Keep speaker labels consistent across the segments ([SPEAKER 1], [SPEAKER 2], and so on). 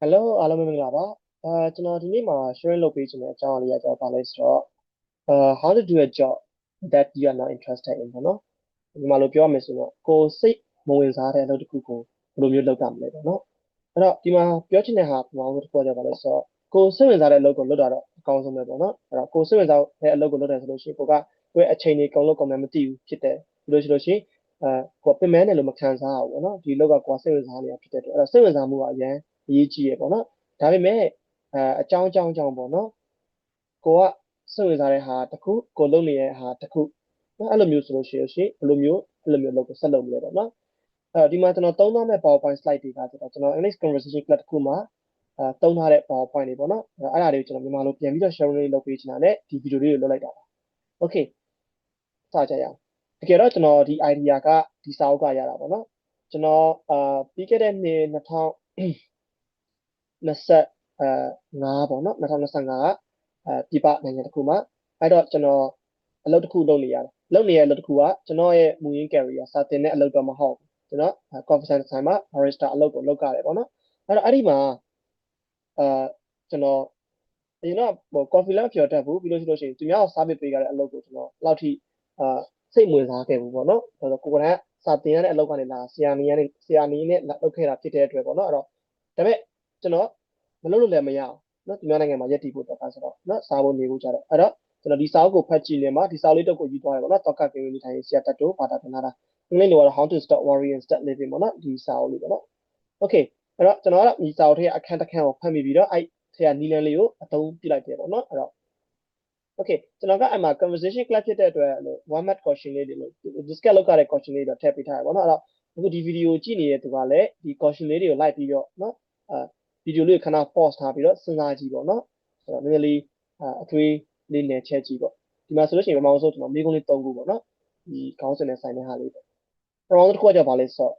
[SPEAKER 1] Hello အားလုံးပဲမင်္ဂလာပါကျွန်တော်ဒီနေ့မှာ sharing လုပ်ပေးချင်တဲ့အကြောင်းအရာလေးကတော့ဘာလဲဆိုတော့how to do a job that you are not interested in ပေါ့နော်ဒီမှာလို့ပြောရမယ်ဆိုတော့ကိုယ်စိတ်မဝင်စားတဲ့အလုပ်တစ်ခုကိုဘယ်လိုမျိုးလုပ်တာမလဲပေါ့နော်အဲ့တော့ဒီမှာပြောချင်တဲ့ဟာပထမဆုံးတစ်ခုကဘာလဲဆိုတော့ကိုယ်စိတ်ဝင်စားတဲ့အလုပ်ကိုလုပ်တာတော့အကောင်းဆုံးပဲပေါ့နော်အဲ့တော့ကိုယ်စိတ်ဝင်စားတဲ့အလုပ်ကိုလုပ်တယ်ဆိုလို့ရှိရင်ကိုယ့်အချိန်ကြီးကုန်လို့ကုန်မယ်မသိဘူးဖြစ်တယ်လို့ရှိရင်ကိုယ်ပင်ပန်းတယ်လို့မခံစားရဘူးပေါ့နော်ဒီအလုပ်ကကိုယ်စိတ်ဝင်စားနေတာဖြစ်တဲ့အတွက်အဲ့တော့စိတ်ဝင်စားမှုကအရင်အရေးကြီးရပေါ့နော်ဒါပေမဲ့အကြောင်းပေါ့နော်ကိုကစိတ်ဝင်စားတဲ့ဟာတစ်ခုကိုလုပ်နေတဲ့ဟာတစ်ခုနော်အဲ့လိုမျိုးဆိုလို့ရှိရင်ဘယ်လိုမျိုးလုပ်ကိုဆက်လုပ်မလဲပေါ့နော်ဒီမှာကျွန်တော်သုံးထားတဲ့ PowerPoint slide တွေကဆိုတော့ကျွန်တော် English conversation class တစ်ခုမှာသုံးထားတဲ့ PowerPoint တွေပေါ့နော်အဲ့ဒါတွေကိုကျွန်တော်မြန်မာလိုပြန်ပြီးတော့ sharing လေးလုပ်ပေးချင်တာနဲ့ဒီ video လေးကိုလုပ်လိုက်တာပါ Okay စကြရအောင်တကယ်တော့ကျွန်တော်ဒီ idea ကဒီစာအုပ်ကရတာပေါ့နော်ကျွန်တော်ပြီးခဲ့တဲ့နှစ်2025ပေါ့နော်2025ကပြပနိုင်ငံတစ်ခုမှာအဲ့တော့ကျွန်တော်အလုပ်တစ်ခုလုပ်နေရတယ်လုပ်နေတဲ့အလုပ်တစ်ခုကကျွန်တော်ရဲ့မူရင်း career စာသင်တဲ့အလုပ်တော့မဟုတ်ဘူးကျွန်တော် coffee center ဆိုင်မှာ barista အလုပ်ကိုလုပ်ကြတယ်ပေါ့နော်အဲ့တော့အဲ့ဒီမှာအာကျွန်တော်ဒီတော့coffee လည်းမဖြော်တတ်ဘူးပြီးလို့ရှိရင်သူများကို service ပေးရတဲ့အလုပ်ကိုကျွန်တော်လောက်ထိစိတ်ဝင်စားခဲ့ဘူးပေါ့နော်ဆိုတော့ကိုကလည်းစာသင်ရတဲ့အလုပ်ကနေလာဆရာနေနဲ့လုပ်ခဲ့တာဖြစ်တဲ့အတွက်ပေါ့နော်အဲ့တော့ဒါပေမဲ့ကျွန်တော်မလုပ်လို့လည်းမရအောင်နော်ဒီမြန်မာနိုင်ငံမှာရက်တည်ဖို့တော့ဆိုတော့နော်စားဖို့နေဖို့ကြတော့အဲ့တော့ကျွန်တော်ဒီစာအုပ်ကိုဖတ်ကြည့်နေမှာဒီစာအုပ်လေးတော့ကိုယူသွားရပေါ့နော်တော့ကကိန်းလေးထိုင်ဆရာတက်တို့ဘာသာတင်လာတာအင်္ဂလိပ်လိုကတော့ how to stop worrying and start living ပေါ့နော်ဒီစာအုပ်လေးပေါ့နော် Okay အဲ့တော့ကျွန်တော်ကဒီစာအုပ်ထဲကအခန်းတစ်ခန်းကိုဖတ်မိပြီးတော့အဲ့ထဲကနီလန်လေးကိုအသုံးပြလိုက်တယ်ပေါ့နော်အဲ့တော့ Okay ကျွန်တော်ကအဲ့မှာ conversation class ဖြစ်တဲ့အတွက်လို့ one mark question လေးတွေလို့ discuss လုပ်ရတဲ့ question လေးတွေတော့ထည့်ပေးထားရပါတော့အဲ့တော့အခုဒီ video ကြည့်နေတဲ့သူကလည်းဒီ question လေးတွေကို like ပြီးတော့เนาะအဲ video လေးကိုခဏ pause ထားပြီးတော့စဉ်းစားကြည့်ပေါ့เนาะအဲ့တော့နည်းနည်းလေးအထွေးလေးနယ်ချက်ကြည့်ပေါ့ဒီမှာဆိုလို့ရှိရင်ပထမဆုံးကျွန်တော်မိကုန်းလေး၃ခုပေါ့เนาะဒီခေါင်းစဉ်နဲ့ဆိုင်တဲ့ဟာလေးပေါ့ပထမဆုံးတစ်ခုကကြပါလဲဆိုတော့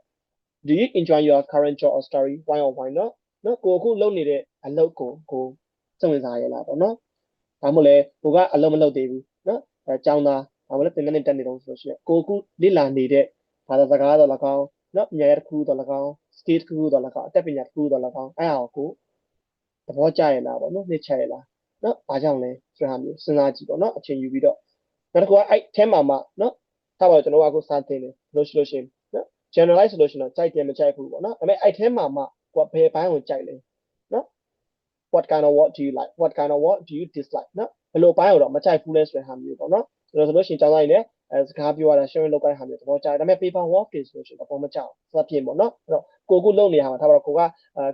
[SPEAKER 1] do you enjoy your current job or story why or why not เนาะကိုအခုလုပ်နေတဲ့အလုပ်ကိုစိတ်ဝင်စားရလားပေါ့เนาะဒါမှမဟုတ်လဲကိုကအလုံးမလုပ်သေးဘူးเนาะအဲចောင်းသားဒါမှမဟုတ်သင်တန်းနဲ့တက်နေတော့ဆိုလို့ရှိရင်ကိုအခုလေ့လာနေတဲ့ဘာသာစကားတော့၎င်းเนาะပညာရပ်တစ်ခုတော့၎င်း skill တစ်ခုတော့၎င်းအတတ်ပညာတစ်ခုတော့၎င်းအဲ့ဟာကိုသဘောကျရလားပေါ့เนาะနှစ်ချရလားเนาะဘာကြောင့်လဲဆိုတာမျိုးစဉ်းစားကြည့်ပေါ့เนาะအချိန်ယူပြီးတော့နောက်တစ်ခုကအဲ့အဲမှာမှเนาะထားပါတော့ကျွန်တော်ကအခုစာသင်တယ်လို့ရှိရင်เนาะ generalize ဆိုလို့ရှိရင်တော့ကြိုက်တယ်မကြိုက်ဘူးပေါ့เนาะဒါပေမဲ့အဲ့အဲမှာမှကိုကဘယ်ဘိုင်းကိုကြိုက်လဲเนาะ what kind of what do you like what kind of what do you dislike เนาะဘယ်လိုပိုင်းကိုတော့မကြိုက်ဘူးလဲဆိုတဲ့ဟာမျိုးပေါ့เนาะကျွန်တော်ဆိုလို့ရှိရင်ကျောင်းသားကြီးနဲ့စကားပြောရတာ sharing လုပ်တဲ့ဟာမျိုးသဘောကျတယ်ဒါပေမဲ့ paper work တွေဆိုလို့ရှိရင်တော့မကြောက်ဘူးစသဖြင့်ပေါ့เนาะအဲ့တော့ကိုကုလုပ်နေတာမှာထားပါတော့ကိုက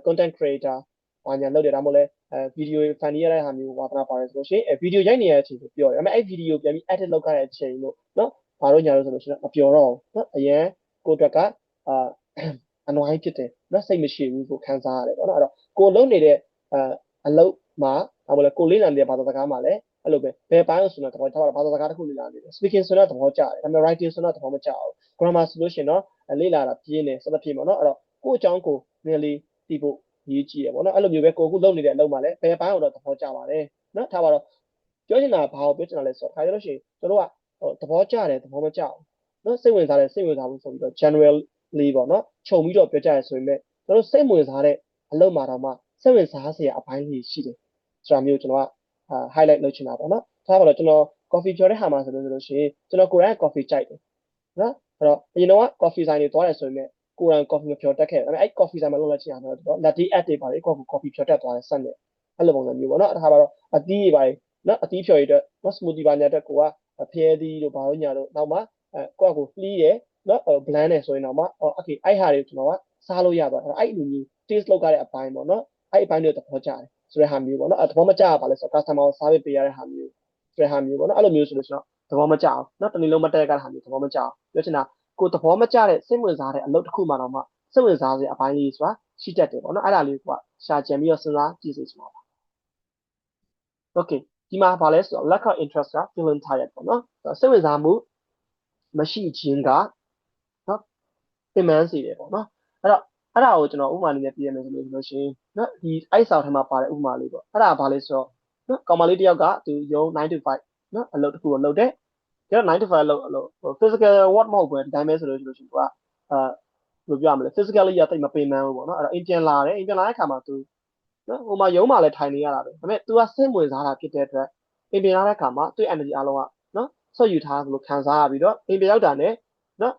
[SPEAKER 1] content creator ဘာညာလုပ်တယ်ဒါမှမဟုတ်လဲvideo funny ရတဲ့ဟာမျိုးဝါသနာပါတယ်ဆိုလို့ရှိရင် video ရိုက်နေတဲ့အချိန်ကိုပြောတယ်ဒါပေမဲ့အဲ့ video ပြန်ပြီး edit လုပ်ရတဲ့အချိန်လို့เนาะဘာလို့ညာလို့ဆိုလို့ရှိရင်မပြောတော့ဘူးเนาะအရင်ကိုအတွက်ကအနွိုင်းဖြစ်တယ်เนาะစိတ်မရှိဘူးကိုခံစားရတယ်ပေါ့เนาะအဲ့တော့ကိုလုံးနေတဲ့အလုပ်မှာဒါမှမဟုတ်ကိုလေးလာနေတဲ့ဘာသာစကားမှာလည်းအဲ့လိုပဲဘယ်ပိုင်းလို့ဆိုတော့သဘောကျတော့ဘာသာစကားတစ်ခုလေးလာနေတယ် speaking ဆိုတော့သဘောကျတယ်ဒါပေမဲ့ writing ဆိုတော့သဘောမကျဘူး grammar ဆိုလို့ရှိရင်တော့လေးလာတာပြင်းတယ်စသဖြင့်ပေါ့နော်အဲ့တော့ကိုယ့်အကြောင်းကိုနည်းနည်းလေးသိဖို့ရေးကြည့်ရပေါ့နော်အဲ့လိုမျိုးပဲကိုအခုလုပ်နေတဲ့အလုပ်မှာလည်းဘယ်ပိုင်းကိုတော့သဘောကျပါတယ်နော်ထားပါတော့ပြောချင်တာဘာကိုပြောချင်တာလဲဆိုတော့ခါရလို့ရှိရင်တို့ကသဘောကျတယ်သဘောမကျဘူးနော်စိတ်ဝင်စားတယ်စိတ်ဝင်စားဘူးဆိုပြီးတော့ generally ပေါ့နော်ခြုံပြီးတော့ပြောကြရဆိုရင်လည်းတို့စိတ်ဝင်စားတဲ့အလုပ်မှာတော့မှစိတ်ဝင်စားစရာအပိုင်းလေးရှိတယ်ဆိုတာမျိုးကျွန်တော်ကhighlight လုပ်ချင်တာပေါ့နော်ထားပါတော့ကျွန်တော် coffee ကြော်တဲ့ဟာမှာဆိုလို့ရှိရင်ကျွန်တော်ကိုယ်တိုင် coffee ကြိုက်တယ်နော်အဲ့တော့အရင်တော့ coffee ဆိုင်တွေသွားတယ်ဆိုရင်လည်းကိုယ်တိုင် coffee မဖြော်တတ်ခဲ့တယ်ဒါပေမဲ့အဲ့ coffee ဆိုင်မှာလုပ်လိုက်ချင်တာတော့ latte art တွေပါလေကိုယ့်ကို coffee ဖြော်တတ်သွားတယ်စက်နဲ့အဲ့လိုပုံစံမျိုးပေါ့နော်အဲ့ဒါပါတော့အသီးတွေပါလေနော်အသီးဖြော်ရတဲ့နော် smoothie ပါညာတက်ကိုကဖျဲသီးတို့ဘာလို့ညာတို့နောက်မှကိုယ့်ကိုလှီးတယ်နော် blend တယ်ဆိုရင်တော့မှokay အဲ့ဟာတွေကိုကျွန်တော်ကစားလို့ရသွားတယ်အဲ့လိုမျိုး taste လုပ်ရတဲ့အပိုင်းပေါ့နော်အဲ့အပိုင်းတွေသဘောကျတယ်ဆိုတဲ့ဟာမျိုးပေါ့နော်သဘောမကျပါလဲဆိုတော့ customer ကို service ပေးရတဲ့ဟာမျိုးဆိုတဲ့ဟာမျိုးပေါ့နော်အဲ့လိုမျိုးဆိုလို့ရှိရင်သဘောမကျအောင်နော်တနေ့လုံးမတက်ကတဲ့ဟာမျိုးသဘောမကျအောင်ပြောချင်တာကိုသဘောမကျတဲ့စိတ်ဝင်စားတဲ့အလုပ်တစ်ခုမှတော့မှစိတ်ဝင်စားစရာအပိုင်းလေးဆိုတာရှိတတ်တယ်ပေါ့နော်အဲ့ဒါလေးကရှာကြံပြီးတော့စဉ်းစားကြည့်စေချင်ပါပါ okay ဒီမှာဗာလဲဆိုတော့ lack of interest က feeling tired ပေါ့နော်စိတ်ဝင်စားမှုမရှိခြင်းကနော်ပင်ပန်းစေတယ်ပေါ့နော်အဲ့တော့အဲ့ဒါကိုကျွန်တော်ဥပမာလေးနဲ့ပြရမယ်ဆိုလို့ရှိရင်နော်ဒီအိုက်ဆောင်ထဲမှာပါတဲ့ဥပမာလေးပေါ့အဲ့ဒါကဘာလဲဆိုတော့နော်ကောင်မလေးတယောက်ကသူရုံး9 to 5နော်အလုပ်တစ်ခုကိုလုပ်တယ်ကျတော့9 to 5အလုပ် physical work မဟုတ်ဘူးဒီတိုင်းပဲဆိုလို့ရှိရင်သူကဘယ်လိုပြောရမလဲ physically ရတိတ်မပင်ပန်းဘူးပေါ့နော်အဲ့တော့အိမ်ပြန်လာတယ်အိမ်ပြန်လာတဲ့အခါမှာသူ နော်ဟိုမှာရုံးမှာလည်းထိုင်နေရတာပဲဒါပေမဲ့ तू ကစိတ်ဝင်စားတာဖြစ်တဲ့အတွက်အိမ်ပြန်လာတဲ့အခါမှာသူ့ energy အလုံးကနော်ဆွတ်ယူထားသလိုခံစားရပြီးတော့အိမ်ပြန်ရောက်တာနဲ့နော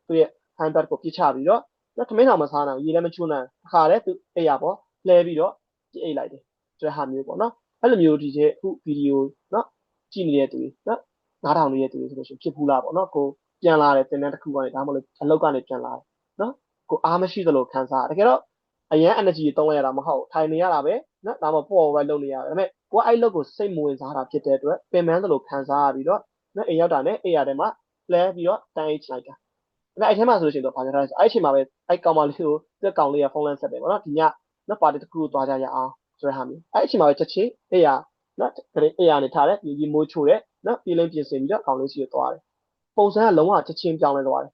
[SPEAKER 1] ်သူ့ရဲ့ handbag ကိုပြစ်ချပြီးတော့နော်ထမင်းတော်မစားနိုင်ရေလည်းမချိုးနိုင်အခါလဲသူအိပ်ရပေါ့လဲပြီးတော့ပြစ်အိပ်လိုက်တယ်ဆိုတဲ့ဟာမျိုးပေါ့နော်အဲ့လိုမျိုးဒီကျအခုဗီဒီယိုနော်ကြည့်နေတဲ့သူတွေနော်နားထောင်နေတဲ့သူတွေဆိုလို့ရှိရင်ဖြစ်ဘူးလားပေါ့နော်ကိုပြန်လာတယ်တင်တဲ့တစ်ခုကနေဒါမှမဟုတ်အလုပ်ကနေပြန်လာတယ်နော်ကိုအားမရှိသလိုခံစားတကယ်တော့အရန် energy တုံးလိုက်ရတာမဟုတ်ထိုင်နေရတာပဲနော်ဒါမှပေါ့ဝဲလုပ်နေရတယ်ဒါပေမဲ့ကိုအဲ့လုပ်ကိုစိတ်မဝင်စားတာဖြစ်တဲ့အတွက်ပင်ပန်းသလိုခံစားရပြီးတော့နော်အိမ်ရောက်တာနဲ့အိမ်ရတဲ့မှာလဲပြီးတော့တန်းအိတ်လိုက်တာအဲ့ထဲမှာဆိုလို့ရှိရင်တော့ဘာကြတာလဲအဲ့ချိန်မှာပဲအဲ့ကောင်မလေးကိုသူ့ကောင်လေးကဖုန်းလန်းဆက်တယ်ပေါ့နော်ဒီညနော်ပါတီတစ်ခုကိုသွားကြရအောင်ဆိုတဲ့ဟာမျိုးအဲ့ချိန်မှာပဲချက်ချင်းအိမ်ရနော်အိမ်ရနေထားတယ်ဒီမိုးချိုးတယ်နော်ပြည်လင်းပြင်ဆင်ပြီးတော့ကောင်လေးစီကိုသွားတယ်ပုံစံကလုံးဝချက်ချင်းပြောင်းလဲသွားတယ်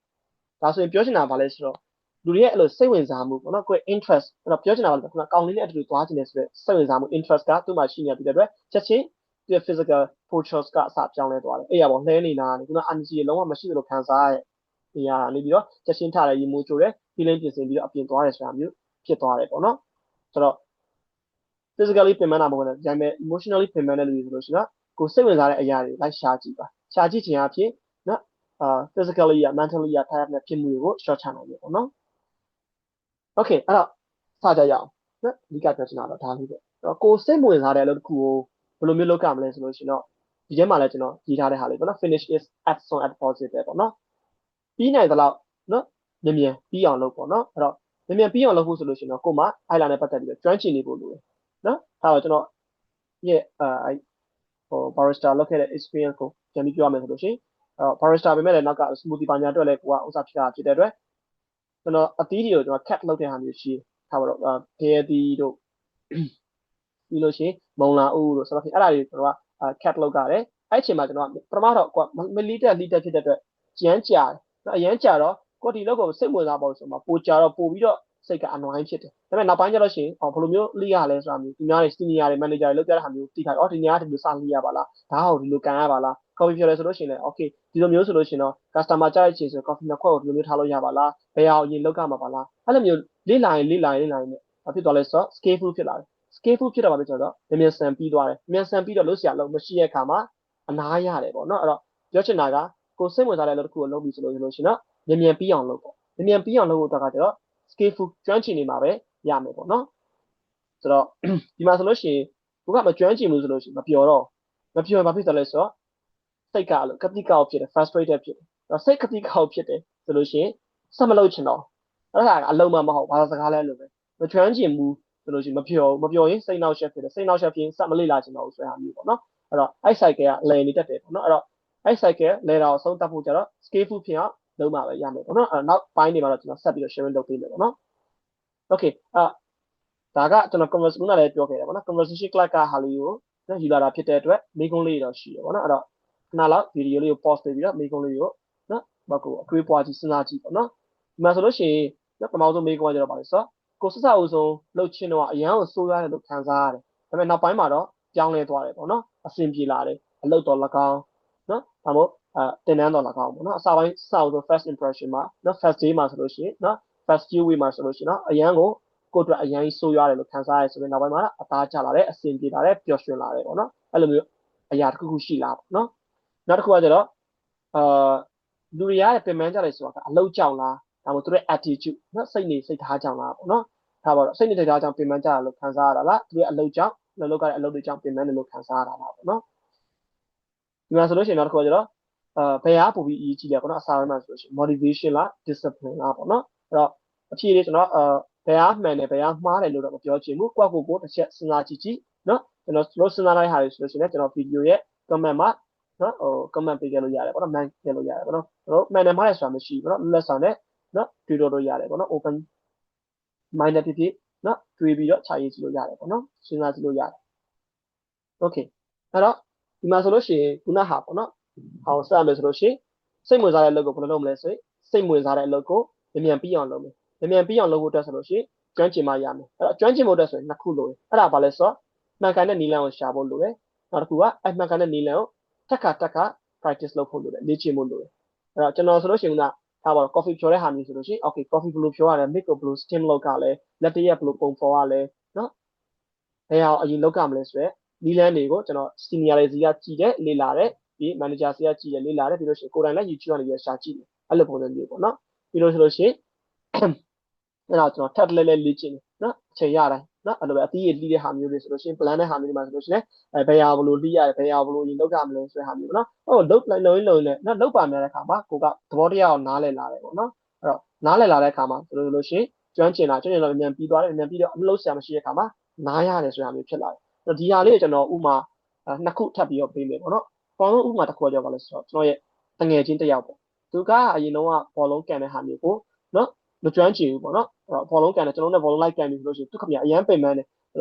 [SPEAKER 1] ဒါဆိုရင်ပြောချင်တာဘာလဲဆိုတော့လူတွေရဲ့အဲ့လိုစိတ်ဝင်စားမှုပေါ့နော်ကိုယ် interest အဲ့တော့ပြောချင်တာကခုနကောင်လေးနဲ့အတူတူသွားချင်တယ်ဆိုတဲ့စိတ်ဝင်စားမှု interest ကသူ့မှာရှိနေပြီးတဲ့အတွက်ချက်ချင်းသူ့ရဲ့ physical postures ကအစပြောင်းလဲသွားတယ်အဲ့ရပေါ့လှဲနေတာနေခုန energy လုံးဝမရှိသလိုခံစားရနေရတာနေပြီးတော့ချက်ချင်းထားတယ်ရေမိုးချိုးတယ်ပြီးလင်းပြင်ဆင်ပြီးတော့အပြင်သွားတယ်ဆိုတာမျိုးဖြစ်သွားတယ်ပေါ့နော်ဆိုတော့ physically ပြင်ပန်းတာမဟုတ်ဘူးဒါပေမဲ့ emotionally ပြင်ပန်းတဲ့လူတွေဆိုလို့ရှိရင်ကိုစိတ်ဝင်စားတဲ့အရာတွေလိုက်ရှာကြည့်ပါရှာကြည့်ခြင်းအဖြစ်နော် physically ရ mentally ရထားတဲ့ဖြစ်မှုတွေကို short ချနိုင်တယ်ပေါ့နော် okay အဲ့တော့စကြရအောင်နော်အဓိကပြောချင်တာတော့ဒါလေးပဲအဲ့တော့ကိုစိတ်ဝင်စားတဲ့အလုပ်တစ်ခုကိုဘယ်လိုမျိုးလုပ်ကြမလဲဆိုလို့ရှိရင်တော့ဒီထဲမှာလည်းကျွန်တော်ရေးထားတဲ့ဟာလေးပေါ့နော် finish is as soon as possible ပေါ့နော်ပြီးနိုင်သလောက်နော်မြန်မြန်ပြီးအောင်လုပ်ပေါ့နော်အဲ့တော့မြန်မြန်ပြီးအောင်လုပ်ဖို့ဆိုလို့ရှိရင်တော့ကိုမှအိုင်လာနဲ့ပတ်သက်ပြီးတော့ကျွမ်းကျင်နေဖို့လိုတယ်နော်အဲ့တော့ကျွန်တော်ရဲ့barista လုပ်ခဲ့တဲ့ experience ကိုပြန်ပြီးပြောရမယ်ဆိုလို့ရှိရင်barista ပဲမဲ့လည်းနောက်က smoothie ပါညာအတွက်လည်းကိုကဥစားဖြစ်တာဖြစ်တဲ့အတွက်ကျွန်တော်အသီးတွေကိုကျွန်တော် cat လုပ်တဲ့ဟာမျိုးရှိထားပါတော့ဘဲသီးတို့ပြီးလို့ရှိရင်မုံလာဦးတို့ဆိုတော့အဲ့ဒါတွေကျွန်တော်ကcat လုပ်ကြတယ်အဲ့အချိန်မှာကျွန်တော်ကပထမတော့ကိုကမလီတက်ဖြစ်တဲ့အတွက်ကျန်းကြာတယ်အရန်ကြာတော့ကိုဒီလောက်ကိုစိတ်ဝင်စားပေါ့ဆိုမှပိုကြာတော့ပိုပြီးတော့စိတ်ကအနွိုင်းဖြစ်တယ်ဒါပေမဲ့နောက်ပိုင်းကျတော့ရှင်ဘယ်လိုမျိုးလိရလဲဆိုတာမျိုးဒီများတွေ senior တွေ manager တွေလောက်ကြတဲ့ဟာမျိုးသိထားတယ်ဒီညကဒီလိုစလိရပါလားဒါဟောဒီလိုကန်ရပါလား coffee ပြောလဲဆိုလို့ရှိရင်လည်း okay ဒီလိုမျိုးဆိုလို့ရှိရင်တော့ customer ကြားရချင်ဆို coffee နှစ်ခွက်ကိုဒီလိုမျိုးထားလို့ရပါလားဘယ်အောင်အရင်လောက်ကမှာပါလားအဲ့လိုမျိုးလေ့လာရင်နဲ့ဘာဖြစ်သွားလဲဆိုတော့ skillful ဖြစ်လာတယ် skillful ဖြစ်တော့ဘာဖြစ်ဆိုတော့မြန်ဆန်ပြီးသွားတယ်မြန်ဆန်ပြီးတော့လို့ဆရာလုံးမရှိတဲ့အခါမှာအနားရတယ်ပေါ့နော်အဲ့တော့ပြောချင်တာကကိုစိတ်ဝင်စားတဲ့လုပ်တစ်ခုကိုလုပ်ပြီးဆိုလို့ရှိရင်တော့မြန်ပြီးအောင်လုပ်ပေါ့မြန်ပြီးအောင်လုပ်ဖို့အတွက်ကကျတော့ skillful ကျွမ်းကျင်နေမှာပဲရမယ်ပေါ့နော်ဆိုတော့ဒီမှာဆိုလို့ရှိရင်ကိုကမကျွမ်းကျင်ဘူးဆိုလို့ရှိရင်မပြောတော့မပြောဘာဖြစ်သွားလဲဆိုတော့စိတ်ကလို့ကတိကောက်ဖြစ်တယ် frustrated ဖြစ်တယ်စိတ်ကတိကောက်ဖြစ်တယ်ဆိုလို့ရှိရင်ဆက်မလုပ်ချင်တော့အဲ့ဒါကအလုံးမမဟုတ်ဘာသာစကားလဲလို့ပဲမကျွမ်းကျင်ဘူးဆိုလို့ရှိရင်မပြောရင်စိတ်နှောက်ယှက်ဖြစ်တယ်စိတ်နှောက်ယှက်ဖြစ်ရင်စမလေ့လာချင်တော့ဘူးဆိုတာမျိုးပေါ့နော်အဲ့တော့အဲ့ cycle ကလည်နေတတ်တယ်ပေါ့နော်အဲ့တော့အဲ့ cycle လည်တာကိုဆုံးတတ်ဖို့ကြတော့ skillful ဖြစ်အောင်လုံးမှာပဲရမယ်ပေါ့နော်အဲ့နောက်ပိုင်းတွေမှာတော့ကျွန်တော်ဆက်ပြီးတော့ sharing လုပ်ပေးမယ်ပေါ့နော် okay ဒါကကျွန်တော် conversation ကလည်းပြောခဲ့တယ်ပေါ့နော် conversation class ကဟာလေးကိုနော်ယူလာတာဖြစ်တဲ့အတွက်မိကုန်းလေးတော့ရှိတယ်ပေါ့နော်အဲ့တော့ခဏလောက်ဗီဒီယိုလေးကို pause ပေးပြီးတော့မိကုန်းလေးကိုနော်ဘာကိုအတွေးပွားကြည့်စဉ်းစားကြည့်ပေါ့နော်ဒီမှာဆိုလို့ရှိရင်နော်ပထမဆုံးမိကုန်းကကျတော့ပါလဲဆိုတော့ကိုစစအုပ်ဆုံးလှုပ်ချင်းတော့အရန်ကိုစိုးရတယ်လို့ခံစားရတယ်ဒါပေမဲ့နောက်ပိုင်းမှာတော့ပြောင်းလဲသွားတယ်ပေါ့နော်အဆင်ပြေလာတယ်အလုပ်တော်၎င်းနော်ဒါမို့တင်တန်းတော်၎င်းပေါ့နော်အစပိုင်းစအုပ်ဆုံး first impression မှာနော် first day မှာဆိုလို့ရှိရင်နော် first few week မှာဆိုလို့ရှိရင်နော်အရန်ကိုကိုအတွက်အရင်ဆိုးရွားတယ်လို့ခံစားရဆိုရင်နောက်ပိုင်းမှာအသားကျလာတယ်အဆင်ပြေလာတယ်ပျော်ရွှင်လာတယ်ပေါ့နော်အဲ့လိုမျိုးအရာတစ်ခုခုရှိလာပေါ့နော်နောက်တစ်ခုကကျတော့လူတွေရဲ့ပြင်ပန်းကြတယ်ဆိုတာကအလောက်ကြောင်လားဒါမှမဟုတ်သူတို့ attitude နော်စိတ်နေစိတ်ထားကြောင်လားပေါ့နော်ဒါပါတော့စိတ်နေစိတ်ထားကြောင်ပြင်ပန်းကြတယ်လို့ခံစားရတာလားသူတို့အလောက်ကြောင်လောက်ကအလုပ်တွေကြောင့်ပြင်ပန်းတယ်လို့ခံစားရတာလားပေါ့နော်ဒီမှာဆိုလို့ရှိရင်နောက်တစ်ခုကကျတော့ဘယ်အားပို့ပြီးအရေးကြီးလဲပေါ့နော်အစားပိုင်းမှာဆိုလို့ရှိရင် motivation လား discipline လားပေါ့နော်အဲ့တော့အဖြေလေးကျွန်တော်ဘယ်အားမှန်တယ်ဘယ်အားမှားတယ်လို့တော့မပြောချင်ဘူးကိုယ့်ကိုယ်တစ်ချက်စဉ်းစားကြည့်နော်ကျွန်တော်စဉ်းစားလိုက်ဟာဆိုလို့ရှိရင်ကျွန်တော်ဗီဒီယိုရဲ့ comment မှာနော်comment ပေးခဲ့လို့ရတယ်ပေါ့နော် man ခဲ့လို့ရတယ်ပေါ့နော်ကျွန်တော်မှန်တယ်မှားတယ်ဆိုတာမရှိဘူးပေါ့နော်လက်ဆောင်နဲ့နော်တွေးတော့လို့ရတယ်ပေါ့နော် open minded ဖြစ်ဖြစ်နော်တွေးပြီးတော့ခြာရေးကြည့်လို့ရတယ်ပေါ့နော်စဉ်းစားကြည့်လို့ရတယ် okay အဲ့တော့ဒီမှာဆိုလို့ရှိရင်ခုနဟာပေါ့နော်ဟောဆက်ရမယ်ဆိုလို့ရှိရင်စိတ်ဝင်စားတဲ့အလုပ်ကိုဘယ်လိုလုပ်မလဲဆိုရင်စိတ်ဝင်စားတဲ့အလုပ်ကိုမြန်ပြီးအောင်လုပ်မယ်မြန်ပြီးအောင်လုပ်ဖို့အတွက်ဆိုလို့ရှိရင်ကျွမ်းကျင်မှရမယ်အဲ့တော့ကျွမ်းကျင်ဖို့အတွက်ဆိုရင်နှစ်ခုလိုတယ်အဲ့ဒါဘာလဲဆိုတော့မှန်ကန်တဲ့နည်းလမ်းကိုရှာဖို့လိုတယ်နောက်တစ်ခုကအဲ့မှန်ကန်တဲ့နည်းလမ်းကိုတက်ခါ practice လုပ်ဖို့လိုတယ်လေ့ကျင့်ဖို့လိုတယ်အဲ့တော့ကျွန်တော်ဆိုလို့ရှိရင်ကထားပါတော့ coffee ဖြော်တဲ့ဟာမျိုးဆိုလို့ရှိရင် okay coffee ဘယ်လိုဖြော်ရလဲ milk ကိုဘယ်လို steam လုပ်ကြလဲလက်တရက်ဘယ်လိုပုံဖော်ရလဲနော် ဘယ်အောင်အရင်လောက်ကမလဲဆိုရယ်နီလန်းတွေကိုကျွန်တော် senior တွေစီကကြည့်တယ်လေ့လာတယ်ပြီး manager စီကကြည့်တယ်လေ့လာတယ်ပြီးလို့ရှိရင်ကိုယ်တိုင်လည်း YouTube ကနေပြီးရှာကြည့်တယ်အဲ့လိုပုံစံမျိုးပေါ့နော်ပြီးလို့ဆိုလို့ရှိရင်အဲ့တော့ကျွန်တော်ထပ်လဲလေ့ကျင့်တယ်နော်အချိန်ရတိုင်းနော်အဲ့လိုပဲအသီးရတီးတဲ့ဟာမျိုးတွေဆိုလို့ရှိရင် plan တဲ့ဟာမျိုးတွေမှာဆိုလို့ရှိရင်ဘယ်ဟာဘလို့တီးရတယ်ဘယ်ဟာဘလို့ရင်လောက်ကမလဲဆိုတဲ့ဟာမျိုးပေါ့နော်ဟုတ်လုတ်လိုက်လုံးလုံးနဲ့နော်လုတ်ပါများတဲ့အခါမှာကိုကသဘောတရားကိုနားလည်လာတယ်ပေါ့နော်အဲ့တော့နားလည်လာတဲ့အခါမှာဆိုလို့ရှိရင်ကျွမ်းကျင်လာမြန်ပြီးသွားတယ်မြန်ပြီးတော့အလုပ်ဆရာမရှိတဲ့အခါမှာနားရတယ်ဆိုတာမျိုးဖြစ်လာတယ်ဒီဟာလေးကိုကျွန်တော်ဥမာနှစ်ခုထပ်ပြီးတော့ပေးမယ်ပေါ့နော်ပေါင်းလုံးဥမာတစ်ခုကြောက်ပါလဲဆိုတော့ကျွန်တော်ရဲ့တငယ်ချင်းတစ်ယောက်ပေါ့သူကအရင်တော့ဘောလုံးကန်တဲ့ဟာမျိုးကိုနော်မကျွမ်းကျင်ဘူးပေါ့နော်အဲ့တော့ဘောလုံးကန်တယ်ကျွန်တော်တို့ဘောလုံးလိုက်ကန်ပြီဆိုလို့ရှိရင်သူခင်ဗျာအရန်ပင်ပန်းတယ်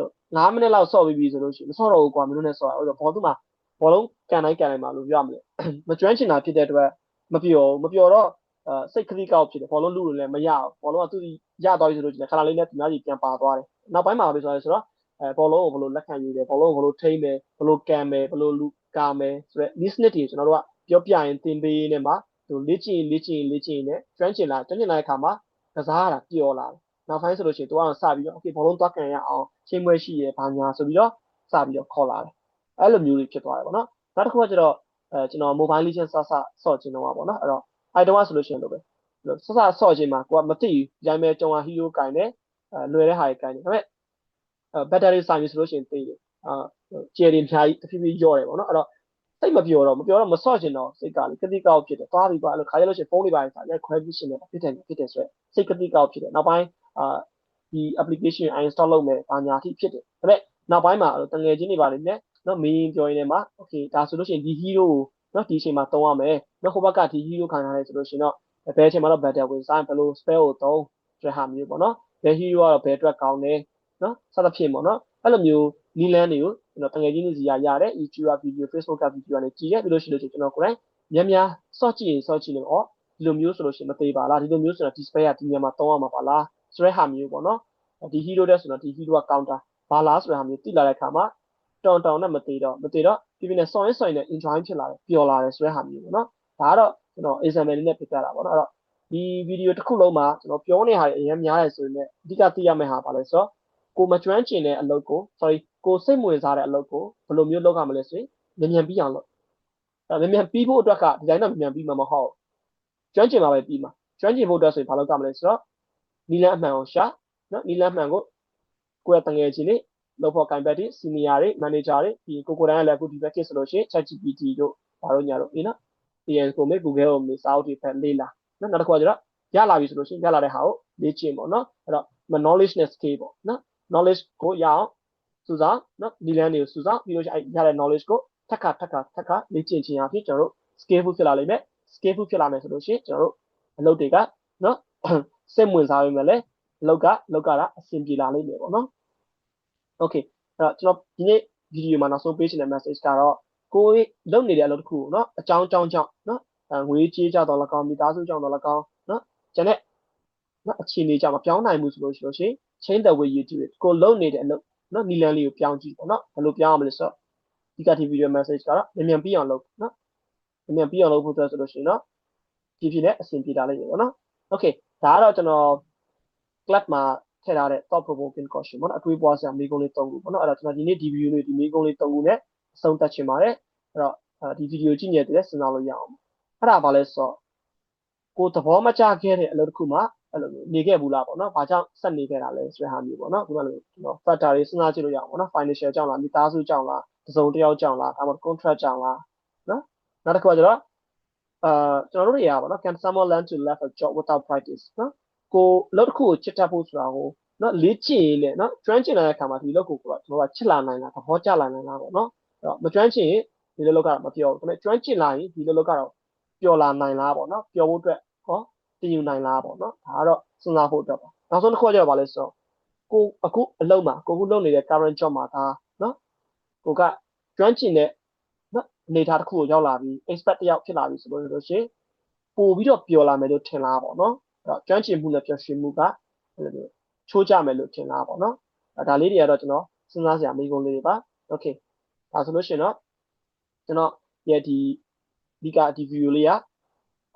[SPEAKER 1] 9မိနစ်လောက်ဆော့ပြီးပြီဆိုလို့ရှိရင်မဆော့တော့ဘူးကွာမင်းတို့နဲ့ဆော့ရအောင်ဘောသူမှာဘောလုံးကန်တိုင်းမှာလို့ပြောရမလဲမကျွမ်းကျင်တာဖြစ်တဲ့အတွက်မပြောတော့စိတ်ခရီးကောက်ဖြစ်တယ်ဘောလုံးလူလို့လည်းမရဘူးဘောလုံးကသူရသွားပြီဆိုလို့ရှိရင်ခဏလေးနဲ့သူများကြီးပြန်ပါသွားတယ်နောက်ပိုင်းမှာပဲဆိုတော့ဘောလုံးကိုဘယ်လိုလက်ခံယူတယ်ဘောလုံးကိုဘယ်လိုထိမ့်မယ်ဘယ်လိုကန်မယ်ဘယ်လိုလူကာမယ်ဆိုတော့ဒီစနစ်တွေကျွန်တော်တို့ကပြောပြရင်သင်ပေးနေမှာသူလေ့ကျင့်နဲ့ကျွမ်းကျင်လာတဲ့အခါမှာကစားရတာပျော်လာတယ်နောက်ပိုင်းဆိုလို့ရှိရင်သူကစပြီးတော့ okay ဘောလုံးသွားကန်ရအောင်ချိန်ပွဲရှိရဘာညာဆိုပြီးတော့စပြီးတော့ခေါ်လာတယ်အဲ့လိုမျိုးတွေဖြစ်သွားတယ်ပေါ့နော်နောက်တစ်ခုကကျတော့ကျွန်တော် mobile legend ဆော့ခြင်းတော့ပါပေါ့နော်အဲ့တော့အဲ့တော့ဆိုလို့ရှိရင်လို့ပဲဆော့ခြင်းမှာကိုကမသိဘူးဒီတိုင်းပဲကြုံဟာ hero ကင်တယ်လွယ်တဲ့ဟာတွေကင်တယ်ဒါပေမဲ့battery ဆိုင်ပြီဆိုလို့ရှိရင်သိတယ်ကျယ်တင်ဖြားကြီးတဖြည်းဖြည်းရော့တယ်ပေါ့နော်အဲ့တော့စိတ်မပြောတော့မဆော့ချင်တော့စိတ်ကလေကတိကောက်ဖြစ်တယ်သွားပြီးပါအဲ့လိုခါရလို့ရှိရင်ဖုန်းတွေပါစာရိုက်ခွဲပြီးရှင်တယ်ဖြစ်တယ်ဆိုတော့စိတ်ကတိကောက်ဖြစ်တယ်နောက်ပိုင်းဒီ application uninstall လုပ်မယ်ဘာညာအထိဖြစ်တယ်ဒါပေမဲ့နောက်ပိုင်းမှာတငယ်ချင်းတွေပါနေတယ်နော်မင်းပြောရင်းနဲ့မှာ okay ဒါဆိုလို့ရှိရင်ဒီ hero ကိုနော်ဒီအချိန်မှာတုံးရမယ်နော်ဟိုဘက်ကဒီ hero ခံရတယ်ဆိုလို့ရှိရင်တော့ဘယ်အချိန်မှာတော့ battle ဝင်စားဘယ်လို spell ကိုတုံးဆိုတဲ့ဟာမျိုးပေါ့နော်ဘယ် hero ကတော့ဘယ်အတွက်ကောင်းတယ်နော်စသဖြင့်ပေါ့နော်အဲ့လိုမျိုးနီလန်းတွေကိုကျွန်တော်တငယ်ချင်းတွေစီရရတယ် YouTube video Facebook က video ကနေကြည့်ရပြီးလို့ရှိလို့ကျွန်တော်ကိုယ်တိုင်များစော့ကြည့်နေဒီလိုမျိုးဆိုလို့ရှိရင်မသေးပါလားဒီလိုမျိုးဆိုတော့ display ကဒီနေရာမှာတုံးရမှာပါလားဆိုတဲ့ဟာမျိုးပေါ့နော်ဒီ hero တဲ့ဆိုတော့ဒီ hero က counter ဘာလားဆိုတဲ့ဟာမျိုးသိလာတဲ့အခါမှာတောင်နဲ့မသေးတော့ပြပြနဲ့စော်ရင်နဲ့ enjoy ဖြစ်လာတယ်ပျော်လာတယ်ဆိုတဲ့ဟာမျိုးပေါ့နော်ဒါကတော့ကျွန်တော် example လေးနဲ့ပြပြတာပေါ့နော်အဲ့တော့ဒီ video တစ်ခုလုံးမှာကျွန်တော်ပြောနေတာအရင်များတယ်ဆိုရင်အဓိကသိရမယ့်ဟာပါလဲဆိုတော့ကိုမကျွမ်းကျင်တဲ့အလုပ်ကို sorry ကိုစိတ်ဝင်စားတဲ့အလုပ်ကိုဘယ်လိုမျိုးလုပ်ရမလဲဆိုရင်မြန်ပြီးအောင်လုပ်မြန်ပြီးဖို့အတွက်ကဒီတိုင်းတော့မြန်ပြီးမှာမဟုတ်ကျွမ်းကျင်မှာပဲပြီးမှာကျွမ်းကျင်ဖို့အတွက်ဆိုရင်ဘာလုပ်ရမလဲဆိုတော့နီလန်းအမှန်ကိုရှာနော်နီလန်းအမှန်ကိုကိုယ့်ရဲ့တငယ်ချင်းတွေလုပ်ဖို့ကင်ဘက်တွေ senior တွေ manager တွေဒီကိုတိုင်းကလည်းအခုဒီဘက် case ဆိုလို့ရှိရင် ChatGPT တို့ဘာလို့ညာတို့နော် AI ကိုမေး Google ကိုမေးစာအုပ်တွေဖတ်လေ့လာနော်နောက်တစ်ခုကကျတော့ရလာပြီဆိုလို့ရှိရင်ရလာတဲ့ဟာကိုလေ့ကျင့်ပေါ့နော်အဲ့တော့ knowledge နဲ့ skill ပေါ့နော် knowledge ကိုရအောင်စုဆောင်နော်ဒီလန်းတွေကိုစုဆောင်ပြီးလို့ရှိရင်ရတဲ့ knowledge ကိုထပ်ခါလေ့ကျင့်ခြင်းအဖြစ်ကျွန်တော်တို့ skillful ဖြစ်လာလိမ့်မယ် skillful ဖြစ်လာမယ်ဆိုလို့ရှိရင်ကျွန်တော်တို့အလုပ်တွေကနော်စိတ်ဝင်စားပြီးမှလည်းအလုပ်ကတာအဆင်ပြေလာလိမ့်မယ်ပေါ့နော် okay အဲ့တော့ကျွန်တော်ဒီနေ့ဗီဒီယိုမှာနောက်ဆုံးပေးချင်တဲ့ message ကတော့ကိုယ်လုပ်နေတဲ့အလုပ်တစ်ခုကိုနော်အကြောင်းကြောင့်နော်ငွေကြေးကြောင့်တော့၎င်းမိသားစုကြောင့်တော့၎င်းနော်ကျန်တဲ့နော်အခြေအနေကြောင့်မပြောင်းနိုင်ဘူးဆိုလို့ရှိရင် change the way you do it ကိုလုပ်နေတဲ့အလုပ်နော်နီလန်းလေးကိုပြောင်းကြည့်ပေါ့နော်ဘယ်လိုပြောင်းရမလဲဆိုတော့ဒီက video message ကတော့မြန်ပြီးအောင်လုပ်နော်မြန်ပြီးအောင်လုပ်ဖို့အတွက်ဆိုလို့ရှိရင်နော်ဖြစ်နဲ့အဆင်ပြေလာလိမ့်မယ်ပေါ့နော် okay ဒါကတော့ကျွန်တော် club မှာထည့်ထားတဲ့ thought provoking question ပေါ့နော်အတွေးပွားစရာမိကုံးလေး3ခုပေါ့နော်အဲ့တော့ကျွန်တော်ဒီနေ့ဒီ video လေးဒီမိကုံးလေး3ခုနဲ့အဆုံးသတ်ချင်ပါတယ်အဲ့တော့ဒီ video ကြည့်နေတဲ့စဉ်းစားလို့ရအောင်အဲ့ဒါဘာလဲဆိုတော့ကိုသဘောမကျခဲ့တဲ့အလုပ်တစ်ခုမှာအဲ့လိုနေခဲ့ဘူးလားပေါ့နော်ဘာကြောင့်ဆက်နေခဲ့တာလဲဆိုတဲ့ဟာမျိုးပေါ့နော်ခုနကလိုကျွန်တော် factor တွေစဉ်းစားကြည့်လို့ရအောင်ပေါ့နော် financial ကြောင့်လားမိသားစုကြောင့်လားတစ်စုံတစ်ယောက်ကြောင့်လားဒါမှမဟုတ် contract ကြောင့်လားနော်နောက်တစ်ခုကကျတော့ကျွန်တော်တို့တွေကပေါ့နော် can someone learn to love a job without practice နော်ကိုလုပ်တစ်ခုကိုချစ်တတ်ဖို့ဆိုတာကိုနော်လေ့ကျင့်ရင်လည်းနော်ကျွမ်းကျင်လာတဲ့အခါမှာဒီလုပ်ကိုကျွန်တော်ကချစ်လာနိုင်လားသဘောကျလာနိုင်လားပေါ့နော်အဲ့တော့မကျွမ်းကျင်ရင်ဒီလုပ်ကတော့မပြောဘူးဒါပေမဲ့ကျွမ်းကျင်လာရင်ဒီလုပ်ကတော့ပျော်လာနိုင်လားပေါ့နော်ပျော်ဖို့အတွက်ဟောတည်ယူနိုင်လားပေါ့နော်ဒါကတော့စဉ်းစားဖို့အတွက်ပါနောက်ဆုံးတစ်ခုကကျတော့ဗာလဲဆိုတော့ကိုအခုအလုပ်မှာကိုခုလုပ်နေတဲ့ current job မှာဒါနော်ကိုကကျွမ်းကျင်တဲ့နော်အနေထားတစ်ခုကိုရောက်လာပြီး expert တယောက်ဖြစ်လာပြီဆိုလို့ရှိရင်ပို့ပြီးတော့ပျော်လာမယ်လို့ထင်လားပေါ့နော်အဲ့တော့ကျွမ်းကျင်မှုနဲ့ပျော်ရွှင်မှုကအဲ့လိုမျိုးချိုးကြမယ်လို့ထင်လားပေါ့နော်ဒါလေးတွေကတော့ကျွန်တော်စဉ်းစားစရာမိကုံးလေးတွေပါ okay ဒါဆိုလို့ရှိရင်တော့ကျွန်တော်ရဲ့ဒီဗီဒီယိုလေးက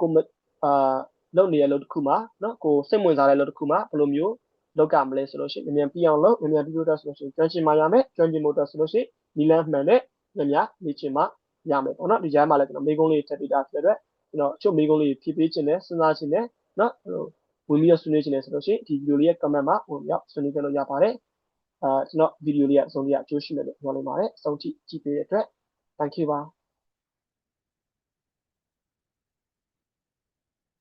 [SPEAKER 1] ကိုလုပ်နေတဲ့လုပ်တစ်ခုမှာနော်ကိုစိတ်ဝင်စားတဲ့လုပ်တစ်ခုမှာဘယ်လိုမျိုး လောက်ကမလဲဆိုလို့ရှိရင်မြန်ပြီးအောင်လုပ်မြန်ပြီးလို့ဆိုလို့ရှိရင်ကျွမ်းကျင်မှရမယ်ကျွမ်းကျင်ဖို့ဆိုလို့ရှိရင်နီလန်းမှန်နဲ့မြန်လေ့ကျင့်မှရမယ်ပေါ့နော်ဒီကြားမှာလည်းကျွန်တော်မိကုန်းလေးထပ်ပြီးသားဖြစ်တဲ့ကျွန်တော်အချုပ်မိကုန်းလေးဖြည့်ပေးခြင်းနဲ့စဉ်းစားခြင်းနဲ့နော်ဝင်ပြီးတော့ဆွေးနွေးခြင်းနဲ့ဆိုလို့ရှိရင်ဒီဗီဒီယိုလေးရဲ့ comment မှာဝင်ရောက်ဆွေးနွေးကြလို့ရပါတယ်ကျွန်တော်ဗီဒီယိုလေးကအဆုံးထိအကျိုးရှိမယ်လို့ပြောလိုက်ပါတယ်အဆုံးထိကြည့်ပေးတဲ့အတွက် thank you ပါ